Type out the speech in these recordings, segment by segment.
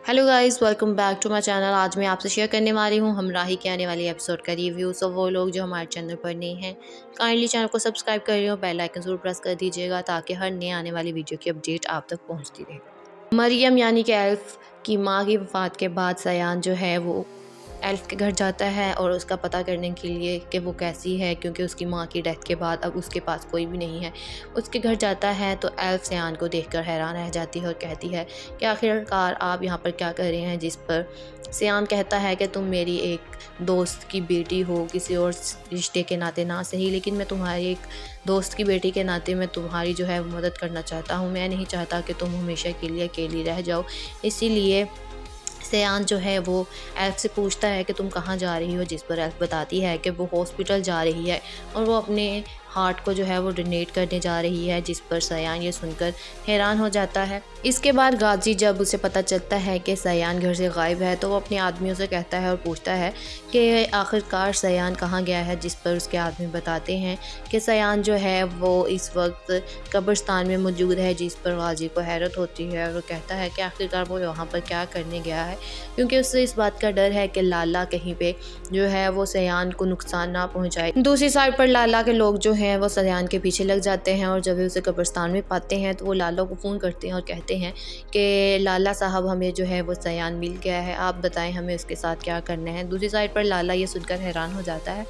Hello guys, welcome back to my channel. आज मैं आपसे शेयर करने वाली हूँ हमराही के आने वाली एपिसोड का रिव्यू। सो वो लोग जो हमारे चैनल पर नए हैं, काइंडली चैनल को सब्सक्राइब कर हो, बेल आइकन ज़रूर प्रेस कर दीजिएगा ताकि हर नए आने वाली वीडियो की अपडेट आप तक पहुँचती रहे। मरियम यानी कि एल्फ की माँ की वफ़ात के बाद सयान जो है वो एल्फ के घर जाता है और उसका पता करने के लिए कि वो कैसी है, क्योंकि उसकी माँ की डेथ के बाद अब उसके पास कोई भी नहीं है। उसके घर जाता है तो एल्फ सयान को देखकर हैरान रह जाती है और कहती है कि आखिरकार आप यहाँ पर क्या कर रहे हैं। जिस पर सयान कहता है कि तुम मेरी एक दोस्त की बेटी हो, किसी और रिश्ते के नाते ना सही, लेकिन मैं तुम्हारी एक दोस्त की बेटी के नाते मैं तुम्हारी जो है वो मदद करना चाहता हूँ। मैं नहीं चाहता कि तुम हमेशा के लिए अकेली रह जाओ। इसीलिए सयान जो है वो एल्फ से पूछता है कि तुम कहाँ जा रही हो, जिस पर एल्फ बताती है कि वो हॉस्पिटल जा रही है और वो अपने हार्ट को जो है वो डोनेट करने जा रही है। जिस पर सयान ये सुनकर हैरान हो जाता है। इसके बाद गाजी जब उसे पता चलता है कि सयान घर से गायब है तो वो अपने आदमियों से कहता है और पूछता है कि आखिरकार सयान कहाँ गया है। जिस पर उसके आदमी बताते हैं कि सयान जो है वो इस वक्त कब्रिस्तान में मौजूद है। जिस पर गाजी को हैरत होती है और वो कहता है कि आखिरकार वो यहाँ पर क्या करने गया है, क्योंकि उससे इस बात का डर है कि लाला कहीं पे जो है वो सयान को नुकसान ना पहुंचाए। दूसरी साइड पर लाला के लोग जो हैं वो सयान के पीछे लग जाते हैं और जब वे उसे कब्रिस्तान में पाते हैं तो वो लाला को फ़ोन करते हैं और कहते हैं कि लाला साहब, हमें जो है वो सयान मिल गया है, आप बताएं हमें उसके साथ क्या करना है। दूसरी साइड पर लाला ये सुनकर हैरान हो जाता है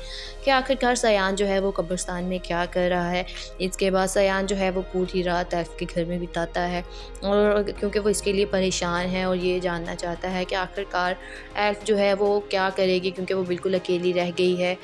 कि आखिरकार सयान जो है वो कब्रिस्तान में क्या कर रहा है। इसके बाद सयान जो है वो पूरी रात एल्फ के घर में बिताता है और क्योंकि वो इसके लिए परेशान है और ये जानना चाहता है कि आखिरकार एल्फ जो है वो क्या करेगी, क्योंकि वो बिल्कुल अकेली रह गई है।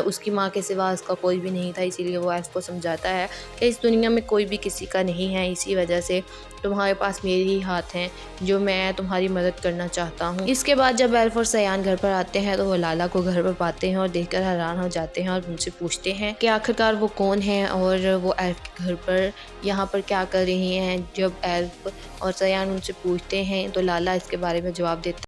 उसकी माँ के सिवा उसका कोई भी नहीं था। इसीलिए वो एल्फ को समझाता है कि इस दुनिया में कोई भी किसी का नहीं है, इसी वजह से तुम्हारे पास मेरे ही हाथ हैं जो मैं तुम्हारी मदद करना चाहता हूँ। इसके बाद जब एल्फ और सयान घर पर आते हैं तो वो लाला को घर पर पाते हैं और देखकर हैरान हो जाते हैं और उनसे पूछते हैं कि आखिरकार वो कौन है और वो एल्फ के घर पर यहाँ पर क्या कर रही हैं। जब एल्फ और सयान उनसे पूछते हैं तो लाला इसके बारे में जवाब देता